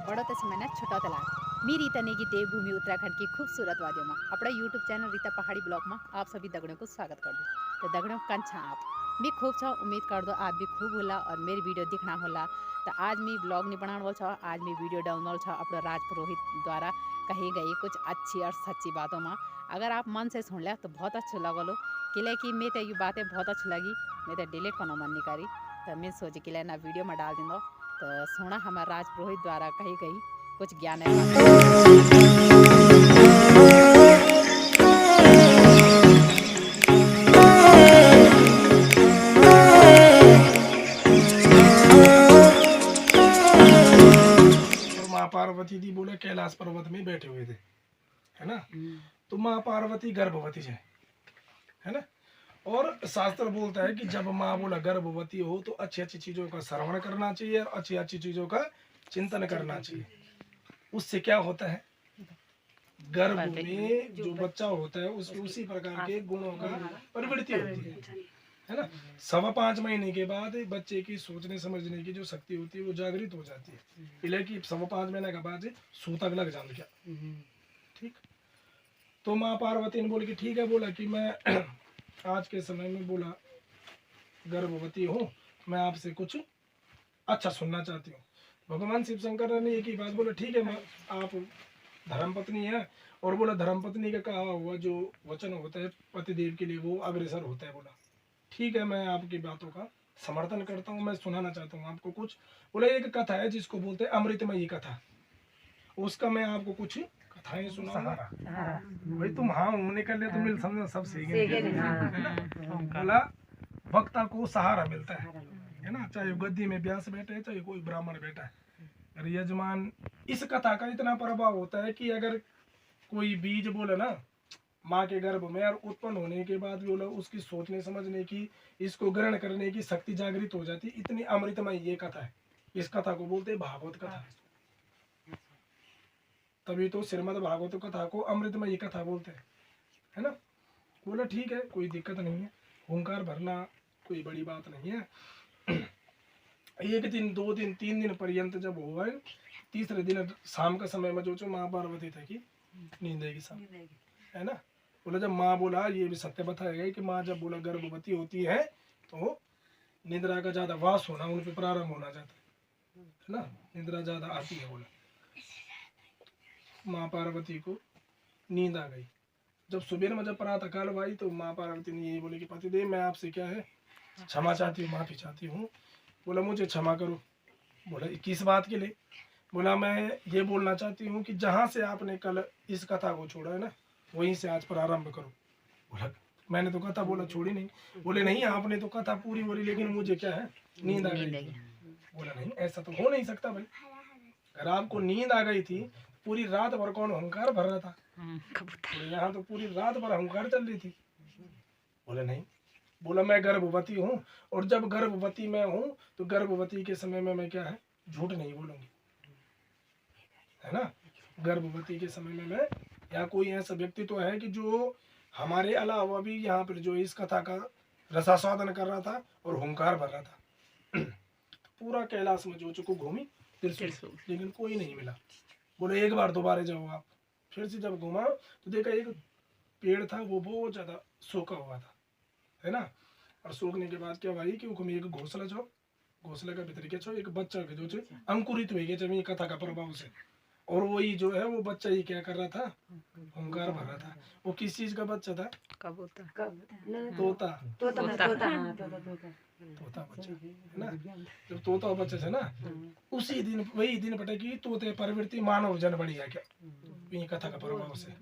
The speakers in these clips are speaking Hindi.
बड़ो तस्मैना छोटा तलाक। मी रीता नेगी देवभूमि उत्तराखंड की खूबसूरत वादियों में अपना यूट्यूब चैनल रीता पहाड़ी ब्लॉग में आप सभी दगड़ों को स्वागत कर दूँ। तो दगड़ों कन छा आप मी खूब छा उम्मीद कर दो आप भी खूब होला और मेरी वीडियो दिखना होला। तो आज मी ब्लॉग नहीं बनाने वाला छा, आज मी वीडियो डालने वाला छा अपने राज पुरोहित द्वारा कही गई कुछ अच्छी और सच्ची बातों में। अगर आप मन से सुन लिया तो बहुत अच्छा लगा लो, कि मैं तो ये बातें बहुत अच्छी लगी, मैं तो डिलीट करना मन नहीं करी। तो मैं सोची कि ना वीडियो में डाल दूँ। तो सोना हमारे राज पुरोहित द्वारा कही गई कुछ ज्ञान और माँ पार्वती जी बोले कैलाश पर्वत में बैठे हुए थे, है ना। तो माँ पार्वती गर्भवती है ना। और शास्त्र बोलता है कि जब माँ बोला गर्भवती हो तो अच्छी अच्छी चीजों का श्रवण करना चाहिए और अच्छी अच्छी चीजों का चिंतन करना चाहिए। उससे क्या होता है, गर्भ में जो बच्चा होता है उसमें उसी प्रकार के गुणों का प्रवृत्ति होती है ना। 5.25 महीने के बाद बच्चे की सोचने समझने की जो शक्ति होती है वो जागृत हो जाती है। इसलिए कि 5.25 महीने के बाद सूतक लग जाने क्या, ठीक। तो माँ पार्वती ने बोली कि ठीक है, बोला कि मैं आज के समय में बोला गर्भवती हूँ, मैं आपसे कुछ अच्छा सुनना चाहती हूँ। भगवान शिव शंकर ने एक ही बात बोला, ठीक है, मैं आप धर्मपत्नी है, और बोला धर्मपत्नी का कहा हुआ जो वचन होता है पतिदेव के लिए वो अग्रसर होता है। बोला ठीक है, मैं आपकी बातों का समर्थन करता हूँ, मैं सुनाना चाहता हूँ आपको कुछ। बोला एक कथा है जिसको बोलते हैं अमृतमयी कथा, उसका मैं आपको कुछ कथाएं सुनाऊंगा। भाई तुम हाँ होने कर ले तो मिल समझो सब सीखे। बोला वक्ता को सहारा मिलता है ना, चाहे गद्दी में व्यास बैठे चाहे कोई ब्राह्मण बैठा है। अरे यजमान, इस कथा का इतना प्रभाव होता है कि अगर कोई बीज बोले ना माँ के गर्भ में और उत्पन्न होने के बाद बोला उसकी सोचने समझने की, इसको ग्रहण करने की शक्ति जागृत हो जाती, इतनी अमृतमय ये कथा है। इस कथा को बोलते भागवत कथा, तभी तो श्रीमद् भागवत कथा को अमृतमय कथा बोलते हैं, है ना। बोला ठीक है, कोई दिक्कत नहीं है, हुंकार भरना कोई बड़ी बात नहीं है। एक दिन, 2 दिन, 3 दिन पर्यंत जब हुआ, तीसरे दिन शाम का समय में जो माँ पार्वती थे कि नींद आएगी सब, है ना। बोला जब माँ बोला, ये भी सत्य बताया गया कि माँ जब बोला गर्भवती होती है तो निद्रा का ज्यादा वास होना उन पे प्रारंभ होना जाता है ना, निद्रा ज्यादा आती है। बोला माँ पार्वती को नींद आ गई। जब सुबह में जब प्रातः काल आई तो माँ पार्वती ने यही बोली कि पतिदेव मैं आपसे क्या है क्षमा चाहती हूँ, माफी चाहती हूँ। बोला मुझे क्षमा करो। बोला किस बात के लिए। बोला मैं ये बोलना चाहती हूँ कि जहाँ से आपने कल इस कथा को छोड़ा है ना वहीं से आज प्रारंभ करो। बोला मैंने तो कथा बोला छोड़ी नहीं। बोले नहीं आपने तो कथा पूरी बोली लेकिन मुझे क्या है नींद आ गई थी। बोला नहीं ऐसा तो हो नहीं सकता भाई, अगर आपको नींद आ गई थी पूरी रात भर कौन हंकार भर रहा था। यहाँ तो पूरी रात भर हंकार चल रही थी। बोले नहीं। बोला मैं गर्भवती हूँ और जब गर्भवती मैं हूँ तो गर्भवती के समय में मैं क्या है झूठ नहीं बोलूंगी, है ना। गर्भवती के समय में मैं, या कोई ऐसा व्यक्ति तो है कि जो हमारे अलावा भी यहाँ पर जो इस कथा का रसास्वादन कर रहा था और हुंकार भर रहा था। पूरा कैलाश में जो चुको घूमी त्रिशूल, लेकिन कोई नहीं मिला। बोले एक बार दोबारा जाओ आप। फिर से जब घूमा तो देखा एक पेड़ था वो बहुत ज्यादा सूखा हुआ था, है ना। और सूखने के बाद क्या भाई कि उसमें एक घोंसला छो, घोंसले का भीतर क्या छो एक बच्चा के जो अंकुरित हुई गया जमीन कथा का प्रभाव से। और वही जो है वो बच्चा ही क्या कर रहा था हुंकार भर रहा था। वो किस चीज का बच्चा था, कबूतर तोता, तोता तोता बच्चा, है ना। जब तोता बच्चा था ना उसी दिन वही दिन पता कि तोते प्रवृत्ति मानव जन बनी है क्या ये कथा का प्रभाव से।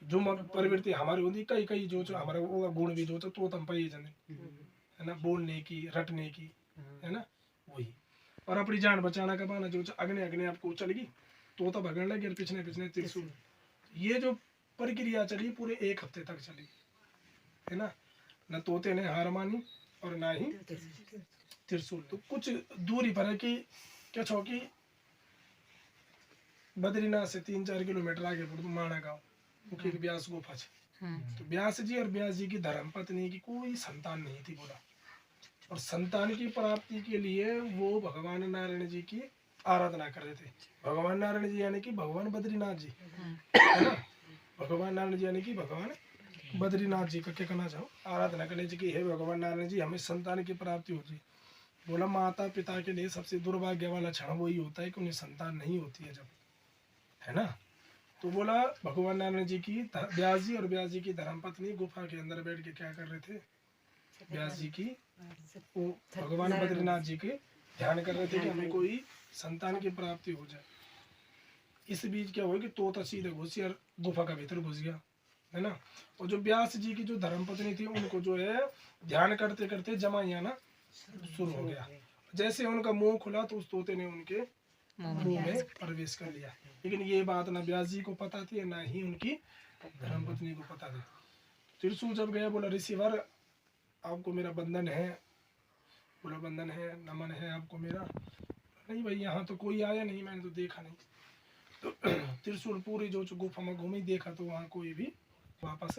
जो प्रवृत्ति हमारी होती कई कई जो हमारे वो गुण भी जो तो तम पाई जाने, है ना, बोलने की रटने की, है ना वही। और अपनी जान बचाना का बहाना जो अग्नि अग्नि आपको चलेगी तोता भगने लगे और पिछने पिछने त्रिशूल। ये जो प्रक्रिया चली पूरे 1 हफ्ते तक चली, है ना। न तोते ने हार मानी और ना ही त्रिशूल। तो कुछ दूरी पर है कि क्या छो कि बद्रीनाथ से 3-4 किलोमीटर आगे पड़ो माना गाँव मुखी व्यास गुफा छे। तो व्यास जी और व्यास जी की धर्मपत्नी की कोई संतान नहीं थी। बोला और संतान की प्राप्ति के लिए वो भगवान नारायण जी की आराधना कर रहे थे। भगवान नारायण जी यानी कि भगवान बद्रीनाथ जी, है ना। भगवान नारायण जी यानी कि भगवान बद्रीनाथ जी का क्या कहना चाहो, आराधना करने जी की है भगवान नारायण जी हमें संतान की प्राप्ति हो जी। बोला माता पिता के लिए सबसे दुर्भाग्य वाला क्षण वही होता है कि उन्हें संतान नहीं होती है जब, है ना। तो बोला भगवान नारायण जी की व्यास जी और व्यास जी की धर्मपत्नी गुफा के अंदर बैठ के क्या कर रहे थे, व्यास जी की वो भगवान बद्रीनाथ जी के ध्यान कर रहे थे कि हमें कोई संतान की प्राप्ति हो जाए। इस बीच क्या हुआ कि तोता सीधे घुसी और गुफा का भीतर घुस गया, है ना। और जो व्यास जी की जो धर्मपत्नी थी उनको जो है ध्यान करते करते जमाई आना शुरू हो गया। जैसे उनका मुंह खुला तो उस तोते ने उनके मुंह में प्रवेश कर लिया। लेकिन ये बात ना व्यास जी को पता थी ना ही उनकी धर्मपत्नी को पता थी। त्रिशूल जब गया बोला ऋषिवर आपको मेरा बंधन है, बोला बंधन है नमन है आपको मेरा। नहीं भाई यहाँ तो कोई आया नहीं, मैंने तो देखा नहीं। तो त्रिशूल पूरी जो गुफा में घूमी देखा तो वहाँ कोई भी, वापस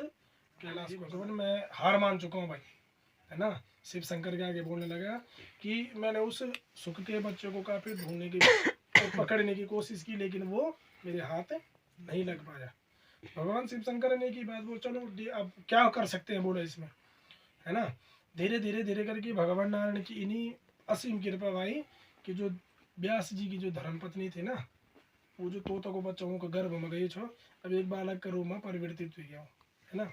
कैलाश भगवान मैं हार मान चुका हूँ भाई, है ना। शिव शंकर के आगे बोलने लगा कि मैंने उस सुख के बच्चों को काफी ढूंढने की और पकड़ने की कोशिश की लेकिन वो मेरे हाथ नहीं लग पाया। भगवान शिव शंकर ने की बात बोल चलो अब क्या कर सकते हैं बोला इसमें, है ना। धीरे धीरे धीरे करके भगवान नारायण की इन्हीं असीम कृपा भाई कि जो व्यास जी की जो धर्मपत्नी थी ना वो जो तोता को बच्चों को गर्भ में गई छो अब एक बालक के रूप में परिवर्तित हो गया, है ना।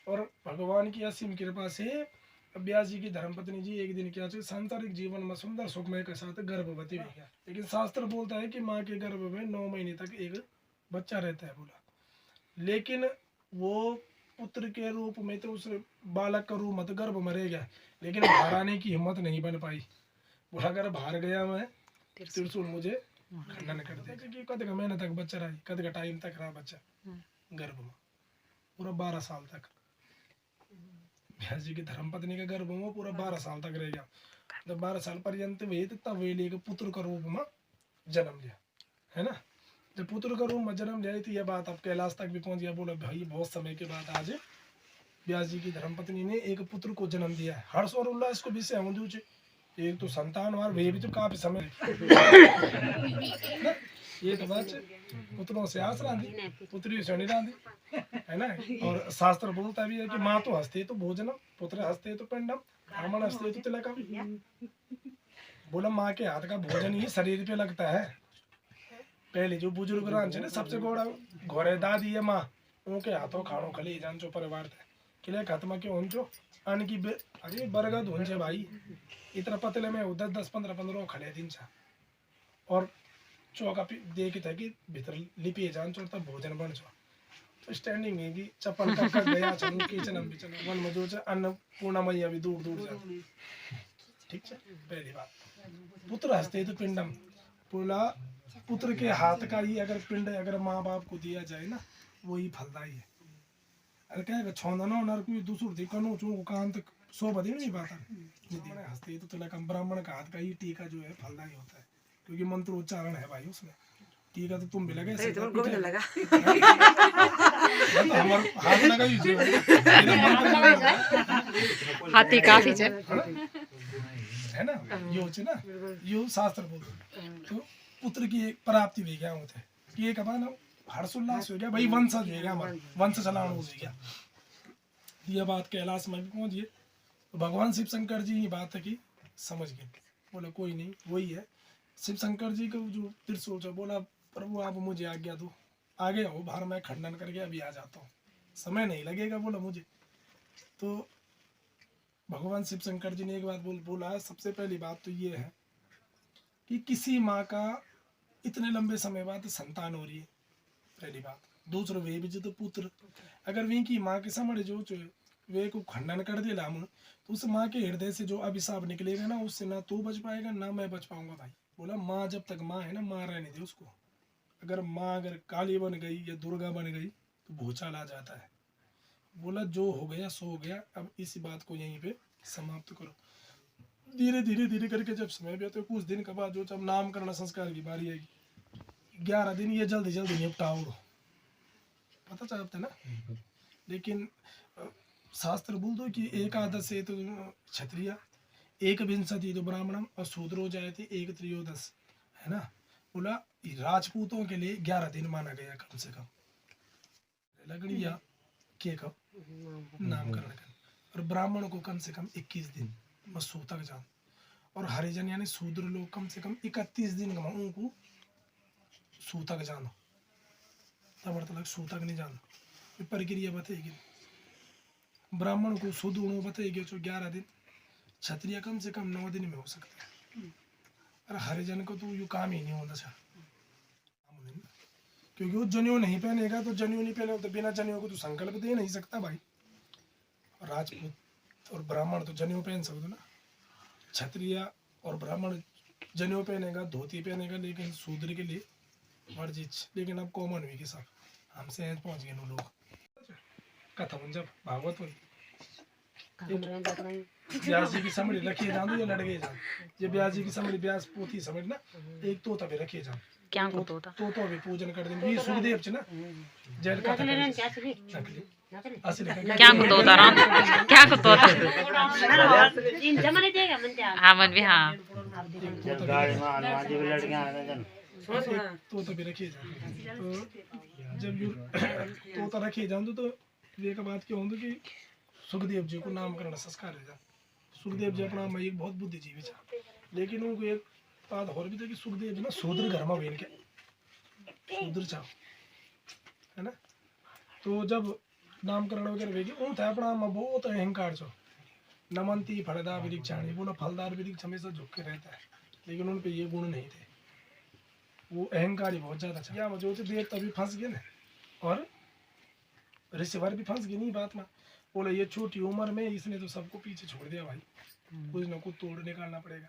और भगवान की असीम कृपा से व्यास जी की धर्मपत्नी जी एक दिन क्या चाहिए सांसारिक जीवन में सुंदर सुखमय के साथ गर्भवती हो गया। लेकिन शास्त्र बोलता है कि माँ के गर्भ में 9 महीने तक एक बच्चा रहता है बोला। लेकिन वो पुत्र के रूप में तो उस बालक का रूप मत गर्भ में रह गया लेकिन बाहर आने की हिम्मत नहीं बन पाई। बोला अगर बाहर गया मैं त्रिशूल मुझे खंडन कर दे क्योंकि कद का महीने तक बच्चा रहा, कद का टाइम तक रहा बच्चा गर्भ में पूरा 12 साल तक। व्यास जी की धर्मपत्नी का गर्भ में पूरा 12 साल तक रह गया। जब 12 साल पर्यंत हुए तब वे लेके पुत्र का रूप में जन्म लिया, है ना। जब पुत्र का रूप में जन्म लिया तो यह बात अब कैलाश तक भी पहुंच गया। बोला भाई बहुत समय के बाद आज व्यास जी की धर्मपत्नी ने एक पुत्र को जन्म दिया है। हर्ष और उल्लास को विषय हम दूचे एक तो संतान और वे भी तो काफी समय एक बात पुत्रों से आस रांधी पुत्री से रांधी, है ना। और शास्त्र बोलता भी है कि माँ तो हंसते तो भोजनम पुत्र हंसते तो पिंडम ब्राह्मण हंसते तो तिलकम। बोला माँ के हाथ का भोजन ही शरीर पे लगता है। पहले जो बुजुर्ग रांझे ने सबसे गोड़ा घोरे दादी है माँ उनके हाथों खाणो खली जान चो परिवार थे किले खत्म के उनचो अन्न की अरे बरगद होंचे भाई इतना पतले में 10-10-15-15 खले दिन सा और चौका दे के था कि भीतर लिपि जान चो तब भोजन बन चो तो स्टैंडिंग में भी चप्पल कर गया चलो किचन में चलो वन में जो अन्न पूर्णा मैया भी दूर दूर जा ठीक है। पहली बात पुत्र हंसते तो पिंडम बोला पुत्र के हाथ का ही अगर पिंड अगर माँ बाप को दिया जाए ना वही फलदायी है। अरे क्या छोंदा ना नर कोई दूसर थी कनो चो कांत सो बदी नहीं पाता नहीं हंसते तो तिलक ब्राह्मण का हाथ का ही टीका जो है फलदायी होता है क्योंकि मंत्र उच्चारण है भाई उसमें। टीका तो तुम भी लगे लगा तो हमारे हाथ लगा ही हाथी काफी है ना। यो ना यो शास्त्र बोलते तो पुत्र की एक प्राप्ति हो गया होते कि एक अपना हर्षोल्लास हो गया भाई वंशज हो गया हमारा वंश चलाना हो गया। यह बात कैलाश में भी पहुंच गई तो भगवान शिव शंकर जी ये बात है कि समझ गए। बोला कोई नहीं वही है। शिव शंकर जी को जो त्रिशूल से बोला प्रभु आप मुझे आज्ञा दो आगे हो बाहर मैं खंडन करके अभी आ जाता हूँ समय नहीं लगेगा बोला मुझे। तो भगवान शिव शंकर जी ने एक बात बोला सबसे पहली बात तो ये है कि किसी माँ का इतने लंबे समय बाद संतान हो रही है पहली बात। दूसरा वे भी जो पुत्र अगर वे की माँ के समझ जो वे को खंडन कर दिया हम तो उस माँ के हृदय से जो अभिशाप निकलेगा ना उससे ना तू बच पाएगा ना मैं बच पाऊंगा भाई। बोला माँ जब तक माँ है ना माँ रहने दे उसको। अगर माँ अगर काली बन गई या दुर्गा बन गई तो भूचाल आ जाता है। बोला जो हो गया सो हो गया अब इस बात को यहीं पे समाप्त करो। धीरे धीरे धीरे करके जब समय भी तो कुछ दिन के बाद जो जब नामकरण संस्कार की बारी आएगी 11 दिन ये जल्दी जल्दी निपटाओ पता चाहते ना। लेकिन शास्त्र बोल दो कि एकादश से तो क्षत्रिय एक विंशति तो ब्राह्मणम और शूद्रो जाए थे एक त्रयोदश, है ना। बोला राजपूतों के लिए 11 दिन माना गया कम से कम लगड़िया के कब नामकरण कर, और ब्राह्मण को कम से कम 21 दिन सूतक जान, और हरिजन यानी शूद्र लोग कम से कम 31 दिन का उनको सूतक जानो, तब मतलब सूतक नहीं जानो। ये प्रक्रिया बताएगी। ब्राह्मण को शुद्ध होना बताएगी जो 11 दिन, क्षत्रिय कम से कम 9 दिन में हो सकता है, और हरिजन को तो यू काम ही नहीं होता था, क्योंकि वो जनेऊ नहीं पहनेगा तो जनेऊ नहीं पहने तो बिना जनेऊ को तो संकल्प दे नहीं सकता भाई। राजपूत और ब्राह्मण तो जनेऊ पहन सकते ना, क्षत्रिय और ब्राह्मण जनेऊ पहनेगा, धोती पहनेगा, लेकिन शूद्र के लिए मर्जी। लेकिन अब कॉमन हुई कि सब हमसे पहुंच गए लोग। कथा जब भागवत ब्यास जी की समझ रखिए जान या लड़के जान, ये ब्यास जी की समझ ब्यास पोथी समझ ना, एक तोता भी रखिए जान, क्या को तोता तो भी पूजन कर दें। वीर सुखदेव च ना जैल कथा नकली असली क्या को तोता राम क्या को तोता हाँ मन भी हाँ तोता भी रखिए जान। तो जब यू तोता रखिए जान तो ये का बात क्या होंगे कि सुखदेव जी को नामकरण संस्कार है। सुखदेव जी अपना एक बहुत बुद्धिजीवी था, लेकिन उनको एक बात और भी था कि सुखदेव जी ना शूद्र घर में बेन के शूद्र चाहो है ना, तो जब नामकरण वगैरह वेगी उन था अपना में बहुत अहंकार छो, नमंती फलदार वृक्षाणी, बोला फलदार वृक्ष हमेशा झुक के रहता है, लेकिन उन पे ये गुण नहीं थे, वो अहंकारी बहुत ज्यादा था। या जो थे देवता भी फंस गए ना, और ऋषिवर भी फंस गए नहीं बात में। बोला ये छोटी उम्र में इसने तो सबको पीछे छोड़ दिया भाई, कुछ ना कुछ तोड़ निकालना पड़ेगा।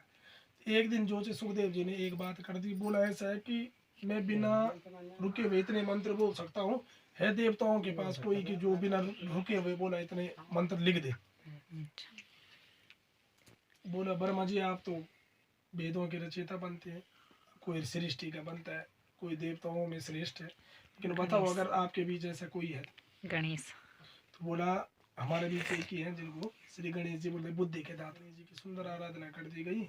एक दिन जो सुखदेव जी ने एक बात कर दी, बोला ऐसा है कि मैं बिना रुके हुए इतने मंत्र बोल सकता हूँ, है देवताओं के पास कोई कि जो बिना रुके हुए बोला इतने मंत्र लिख दे। बोला वर्मा जी आप तो वेदों के रचयिता बनते हैं, कोई सृष्टि का बनता है, कोई देवताओं में श्रेष्ठ है, लेकिन बताओ अगर आपके बीच ऐसा कोई है। गणेश तो बोला हमारे बीच एक ही है जिनको श्री गणेश जी बोले बुद्धि के दाता, जी की सुंदर आराधना कर दी गई।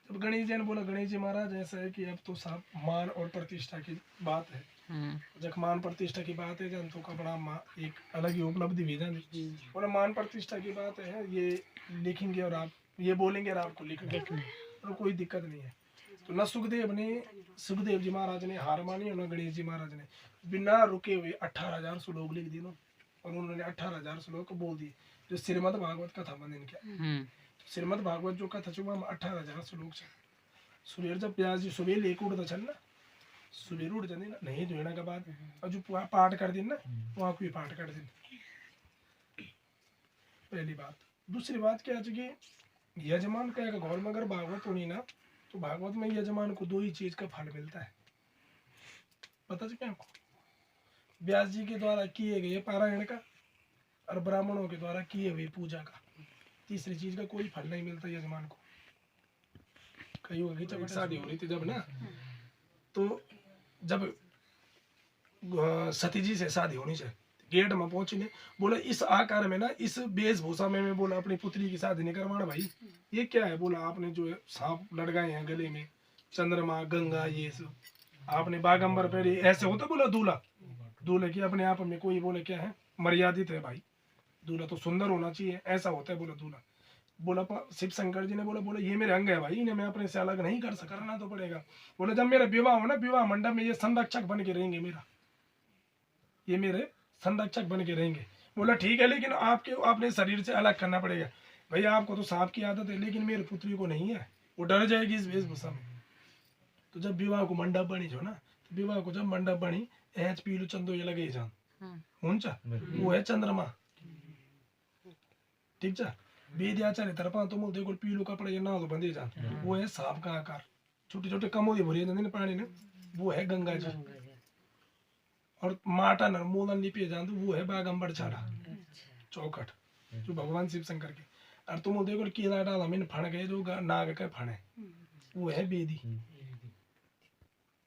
जब गणेश जी ने बोला गणेश जी महाराज ऐसा है कि अब तो सब मान और प्रतिष्ठा की बात है, जब मान प्रतिष्ठा की बात है जन तो कपड़ा एक अलग ही उपलब्धि भी जानी। बोला मान प्रतिष्ठा की बात है, ये लिखेंगे और आप ये बोलेंगे और आपको लिखना है, और कोई दिक्कत नहीं है। तो न सुखदेव जी महाराज ने हार मानी और न गणेश जी महाराज ने, बिना रुके हुए 18,000 श्लोक लिख दिए, और उन्होंने 18,000 श्लोक बोल दिए, जो श्रीमद् भागवत कथा बंधन किया। श्रीमद् भागवत जो कथा चुका 18,000 श्लोक से। सुबह जब व्यास जी सुबह लेके उठता चल ना, सुबह उठ जाने ना नहीं धोना के बाद और जो पाठ कर दिन ना वहाँ को भी पाठ कर दिन। पहली बात। दूसरी बात क्या है कि यजमान का एक घर में अगर भागवत होनी ना, तो भागवत में यजमान को 2 ही चीज का फल मिलता है, पता चले आपको, व्यास जी के द्वारा किए गए पारायण का और ब्राह्मणों के द्वारा किए हुए पूजा का। तीसरी चीज का कोई फल नहीं मिलता यजमान को। कई होगी जब शादी हो रही थी जब ना, तो जब सती जी से शादी होनी चाहिए, गेट में पहुंचने बोला इस आकार में ना, इस वेशभूषा में मैं बोला अपनी पुत्री की शादी नहीं करवाना भाई, ये क्या है। बोला आपने जो है सांप लटकाए हैं गले में, चंद्रमा गंगा ये सब आपने बागंबर पहले, ऐसे होता बोला दूल्हा, दूल्हे की अपने आप में कोई बोले क्या है मर्यादित है भाई, दूल्हा तो सुंदर होना चाहिए, ऐसा होता है बोला दूल्हा। बोला शिव शंकर जी ने बोला ये मेरे अंग है भाई, इन्हें मैं अपने से अलग नहीं कर सकता, करना तो पड़ेगा। बोला जब मेरा विवाह हो ना, विवाह मंडप में ये संरक्षक बन के रहेंगे, ये मेरे संरक्षक बन के रहेंगे। बोला ठीक है, लेकिन आपके अपने शरीर से अलग करना पड़ेगा। भैया आपको तो सांप की आदत है, लेकिन मेरी पुत्री को नहीं है, वो डर जाएगी इस वेशभूषा में। तो जब विवाह को मंडप बनी जो ना, तो विवाह को जब मंडप बनी एच पीलू चंदो ये लगे जान वो है चंद्रमा, ठीक है। वेद आचार्य तरफा तुम देखो पीलू कपड़े ये ना तो बंदे जान, वो है सांप का आकार, छोटे छोटे कमोदी भरी जाते पानी ने, वो है गंगा जी। और माटन और मूलन लिपे जान तो वो है बागंबर छाड़ा चौखट, जो भगवान शिव शंकर के। और तुम देखो केला डाला मैंने फण गए जो नाग के फण है, वो है बेदी।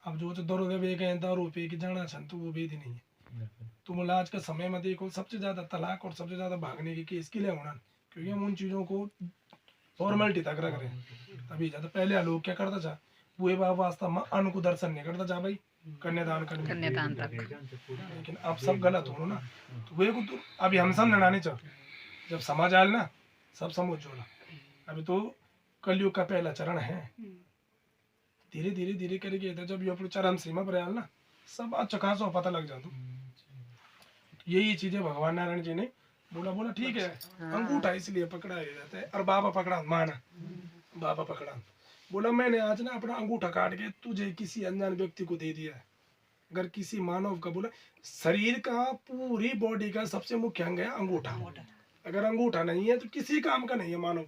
अब जो दरोगे वे गए दारू पे की जाना छन तो वो बेदी नहीं है। तुम आज का समय में देखो सबसे ज्यादा तलाक और सबसे ज्यादा भागने के केस के लिए होना, क्योंकि हम उन चीजों को फॉर्मेलिटी तक रख रहे हैं। तभी ज्यादा पहले लोग क्या करता था, वो वास्ता माँ अन्न को दर्शन नहीं करता जा भाई कन्यादान करने कन्यादान तक लेकिन अब सब गलत हो ना तो वे को तो अभी हम सब लड़ाने चल जब समझ आयल ना सब समझ जो ना अभी तो कलयुग का पहला चरण है धीरे धीरे धीरे करके तो जब ये अपने चरम सीमा पर आयल ना सब अच्छा खासा पता लग जाता यही चीजें भगवान नारायण जी ने बोला बोला ठीक है अंगूठा इसलिए पकड़ा जाता है और बाबा पकड़ा माना बाबा पकड़ा बोला मैंने आज ना अपना अंगूठा काट के तुझे किसी अनजान व्यक्ति को दे दिया है अगर किसी मानव का बोला शरीर का पूरी बॉडी का सबसे मुख्य अंग है अंगूठा अगर अंगूठा नहीं है तो किसी काम का नहीं है मानव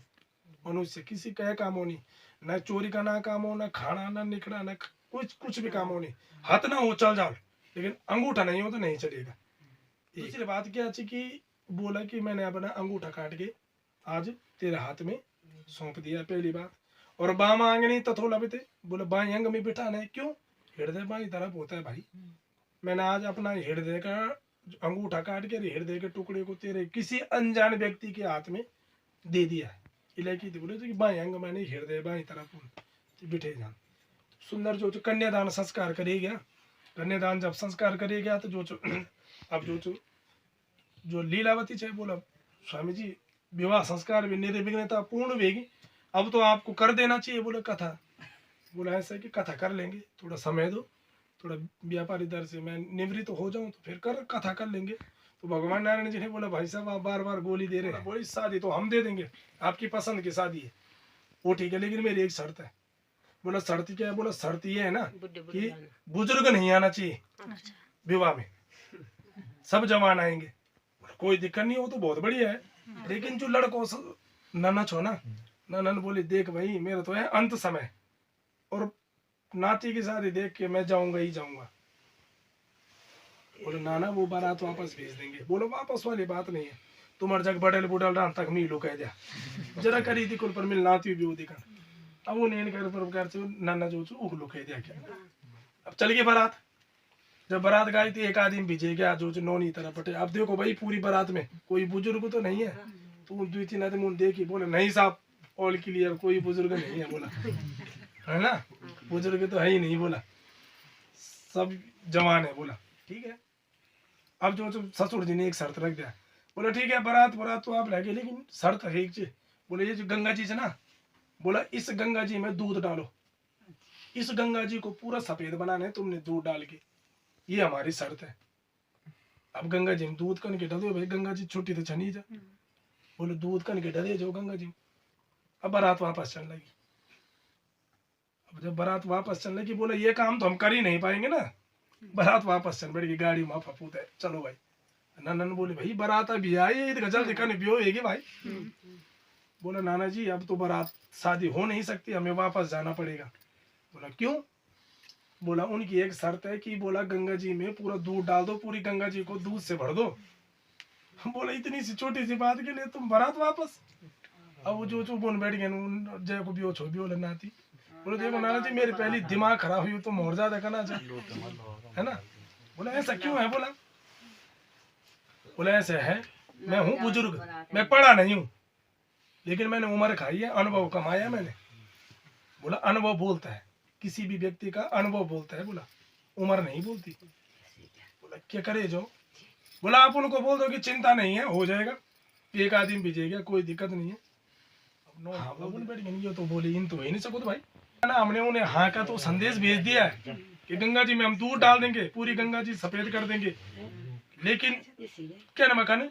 मनुष्य किसी का काम हो नहीं न चोरी का ना काम हो ना खाना ना निकला ना कुछ भी काम हो नहीं हाथ ना हो चल जाओ लेकिन अंगूठा नहीं हो तो नहीं चलेगा दूसरी बात क्या अच्छी कि बोला कि मैंने अपना अंगूठा काट के आज तेरे हाथ में सौंप दिया पहली बात और बाम आंगनी तथोला भी थे बोले बाई अंग में बिठाना है क्यों हृदय बाई तरफ होता है भाई मैंने आज अपना हृदय का अंगूठा काट के हृदय के टुकड़े को तेरे किसी अनजान व्यक्ति के हाथ में दे दिया है इलाकी थी बोले तो कि बाई अंग मैंने हृदय बाई तरफ बिठे जान सुंदर जो कन्यादान संस्कार करेगा कन्यादान जब संस्कार करेगा तो जो अब जो लीलावती चाहे बोला स्वामी जी विवाह संस्कार भी निर्विघ्नता पूर्ण वेगी अब तो आपको कर देना चाहिए बोले कथा बोला ऐसा कि कथा कर लेंगे थोड़ा समय दो थोड़ा व्यापारी दर से मैं निवृत्त हो जाऊं तो फिर कर कथा कर लेंगे तो भगवान नारायण जी ने बोला भाई साहब आप बार बार गोली दे रहे हैं बोली शादी तो हम दे देंगे आपकी पसंद की शादी है वो ठीक है लेकिन मेरी एक शर्त है बोला शर्त क्या है बोला शर्त ये है ना कि बुजुर्ग नहीं आना चाहिए विवाह में सब जवान आएंगे कोई दिक्कत नहीं हो तो बहुत बढ़िया है लेकिन जो लड़कों ननच हो ना ननन बोली देख भाई मेरा तो है अंत समय और नाती की शादी देख के मैं जाऊंगा ही जाऊंगा बोले नाना वो बारात वापस भेज देंगे बोलो वापस वाली बात नहीं है तुम्हारे जग बड़े बुढ़ल रात तक मिलो कह दिया जरा करी थी कुल पर मिल नाती भी दिखा अब वो नहीं कर प्रकार से नाना जो उगलो कह दिया क्या अब चल गई बारात जब बारात गई थी एक आदमी भिजे गया जो नौनी तरह पटे अब देखो भाई पूरी बारात में कोई बुजुर्ग तो नहीं है तो दो तीन आदमी देखी बोले नहीं साहब ऑल क्लियर कोई बुजुर्ग नहीं है बोला है ना बुजुर्ग तो है ही नहीं बोला सब जवान है बोला ठीक है अब जो ससुर जी ने एक शर्त रख दिया बोला ठीक है बारात बारात तो आप लगे लेकिन शर्त है एक चीज बोले ये जो गंगा जी है ना बोला इस गंगा जी में दूध डालो इस गंगा जी को पूरा सफेद बनाना है तुमने दूध डाल के ये हमारी शर्त है अब गंगा जी में दूध कन के डालो भाई गंगा जी छोटी तो छनी जा बोले दूध कन के डले जो गंगा जी अब बारात वापस चलने लगी अब जब बारात वापस चलने की बोले ये काम तो हम कर ही नहीं पाएंगे ना बारात वापस चल बैठ गाड़ी वहां फपूत है चलो भाई ननन बोले भाई बारात अभी आई जल्दी करने बियोगी भाई बोला नाना जी अब तो बारात शादी हो नहीं सकती हमें वापस जाना पड़ेगा बोला क्यों बोला उनकी एक शर्त है कि बोला गंगा जी में पूरा दूध डाल दो पूरी गंगा जी को दूध से भर दो बोला इतनी सी छोटी सी बात के लिए तुम बारात वापस अब वो जो बोन बैठ गए जय को बियो छो बियो नाती बोले देखो नाना जी मेरी पहली दिमाग खराब हुई तो मोर ज्यादा करना चाहिए है ना बोला ऐसा क्यों है बोला ऐसे है मैं हूँ बुजुर्ग मैं पढ़ा नहीं हूँ लेकिन मैंने उम्र खाई है अनुभव कमाया मैंने बोला अनुभव बोलता है किसी भी व्यक्ति का अनुभव बोलता है बोला उम्र नहीं बोलती बोला क्या करे जो बोला आप उनको बोल दो कि चिंता नहीं है हो जाएगा एक आदमी भिजेगा कोई दिक्कत नहीं है हाँ बैठ गए ये तो बोले इन तो हो ही नहीं सको तो भाई ना हमने उन्हें हाँ का तो संदेश भेज दिया है कि गंगा जी में हम दूध डाल देंगे पूरी गंगा जी सफेद कर देंगे लेकिन क्या ना मकान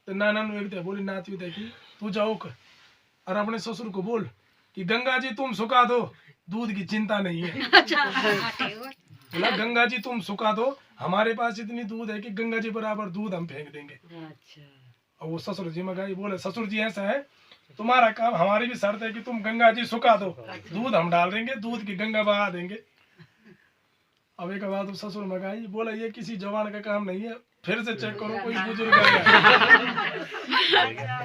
तो नाना एक बोली नाती देखी तू जाओ और अपने ससुर को बोल कि गंगा जी तुम सुखा दो दूध की चिंता नहीं है बोला गंगा जी तुम सुखा दो हमारे पास इतनी दूध है कि गंगा जी बराबर दूध हम फेंक देंगे और वो ससुर जी मगाई बोले ससुर जी ऐसा है तुम्हारा काम हमारी भी शर्त है कि तुम गंगा जी सुखा दो दूध हम डाल देंगे दूध की गंगा बहा देंगे अब एक बात ससुर मगाई बोला ये किसी जवान का काम नहीं है फिर से चेक करो कोई बुजुर्ग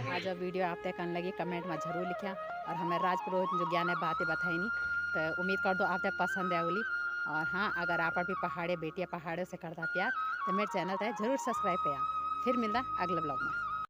आज वीडियो आप तक लगी कमेंट में जरूर लिखा और हमें राजपुरोहित जो ज्ञान है बातें बताई नहीं तो उम्मीद कर दो आप तक पसंद है बोली और हाँ अगर आप भी पहाड़े बेटियाँ पहाड़ों से करता प्यार तो मेरे चैनल है जरूर सब्सक्राइब किया फिर मिलता अगले ब्लॉग में।